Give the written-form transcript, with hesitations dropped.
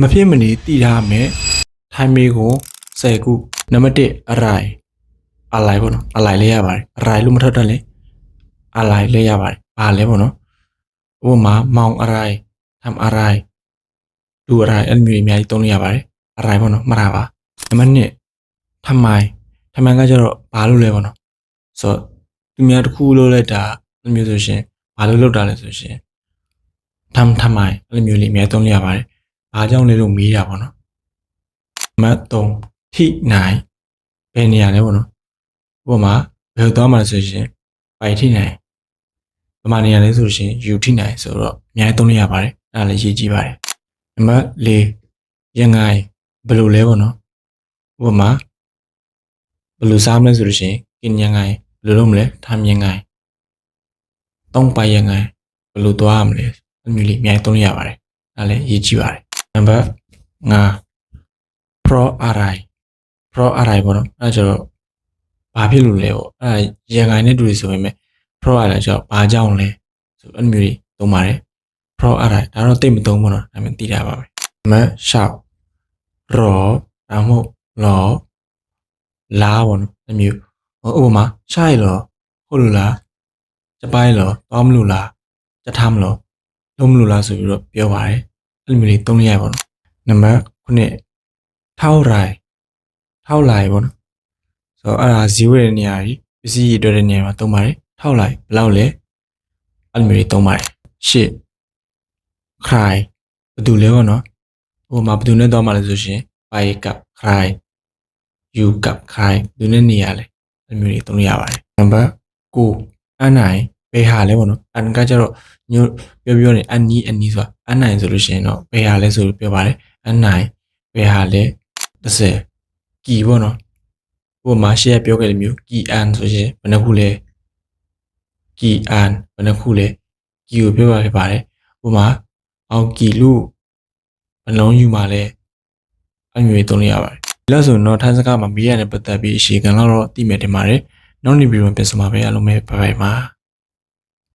မဖြစ်မနေတည်ထားမယ်ထိုင်မေးကို10ခုနံပါတ်1အရိုင်အလိုက်ပေါ့နော်အလိုက်လေးရပါတယ်အရိုင်လို့မထွက်တတ်လေအလိုက်လေးရပါတယ်ဘာလဲပေါ့နော်ဥပမာမောင်အရိုင်ထမ်အရိုင်လူအရိုင်အဲ့မျိုးအများကြီးသုံးလို့ရပါတယ်အရိုင်ပေါ့နော်မှတ်တာပါနံပါတ်2ထမိုင်ကကျတော့ဘာလို့လဲပေါ့နော်ဆိုတော့သူများတစ်ခုလို့လိုက်တာအဲ့မျိုးဆိုရှင်ဘာလို့လောက်တာလဲဆိုရှင်ထမိုင်အဲ့မျိုးလေးအများသုံးလို့ရပါတယ်ဘာကြောင့်လဲလို့မေးတာပေါ့နော်နံပါတ်3ထိနိုင်ဘယ်နေရာလဲပေါ့နော်ဥပမာဘယ်သွားမှလဲဆိုရှင်ပိုင်ထိနိုင်ဘယ်မှာနေရာလဲဆိုရှင်ယူထိနိုင်ဆိုတော့အများသုံးလို့ရပါတယ်အဲ့ဒါလည်းရေးကြည့်ပါတယ်နံပါတ်4ရငိုင်ဘယ်လိုလဲပေါ့နော်ဥပမာဘယ်လိုစားမလဲဆိုလို့ရှိရင်ကင်ရငိုင်ဘယ်လိုလုပ်မလဲထမ်းရငိုင်တောင်းပိုင်ရငိုင်ဘယ်လိုသွားရမလဲအမျိုးလေးအများသုံးလို့ရပါတယ်အဲ့ဒါလည်းရေးကြည့်ပါတယ်နံပါတ်5 pro အရိုင်ပေါ့နော်အဲ့ဒါကျတော့ဘာဖြစ်လို့လဲပေါ့အဲ့ဒါရငိုင်နဲ့တူတယ်ဆိုပေမဲ့ pro အရိုင်ကျတော့ဘာကြောင့်လဲဆိုအဲ့မျိုးလေးသုံးပါတယ် pro အရိုင်ဒါတော့တိတ်မသုံးဘူးနော်ဒါပေမဲ့သိတာပါပဲနံပါတ်6ရောဒါမှမဟုတ်လောလာပေါ့နော်အမျိုးဥပမာရှားရလို့ဟုတ်လို့လားစပိုင်းလို့တောင်းမလို့လားစထားမလို့လုံးမလို့လားဆိုပြီးတော့ပြောပါတယ်အဲ့လိုမျိုးလေးသုံးလို့ရပါတော့နံပါတ်9ထောက်လိုက်ပေါ့နော်ဆိုတော့အဲ့ဒါ0ရဲ့နေရာကြီးပစ္စည်းရည်အတွက်တဲ့နေရာမှာသုံးပါတယ်ထောက်လိုက်ဘယ်လောက်လဲအဲ့လိုမျိုးလေးသုံးပါတယ်10ခိုင်ဘယ်သူလဲပေါ့နော်ဟိုမှာဘယ်သူနဲ့တော့မှလဲဆိုရှင်ပိုင်ကပ်ခိုင်ယူကပ်ခိုင်သူနဲ့နေရလဲအဲ့မျိုးတွေသုံးလို့ရပါတယ်နံပါတ်9အန်နိုင်ဘယ်ဟာလဲပေါ့နော်အန်ကကျတော့ညပြောနေအန်နီဆိုတာအန်နိုင်ဆိုလို့ရှိရင်တော့ဘယ်ဟာလဲဆိုလို့ပြောပါတယ်အန်နိုင်ဘယ်ဟာလဲ30ကီပေါ့နော်ဟိုမှာရှေ့ကပြောခဲ့တဲ့မျိုးကီအန်ဆိုရင်ဘယ်နှခုလဲကီအန်ဘယ်နှခုလဲကီကိုပြောပါဖြစ်ပါတယ်ဟိုမှာအောင်ကီလို့ဘလုံးယူမှာလဲအဲ့မျိုးတွေသုံးလို့ရပါတယ်လက်ဆိုတော့ထိုင်းစကားမှာမေးရတဲ့ပတ်သက်ပြီးအရှိကန်တော့သိမယ်တင်ပါတယ်နောက်နေ့ပြီးတော့ပြန်စမှာပဲအားလုံးပဲဘိုင်ဘိုင်ပါ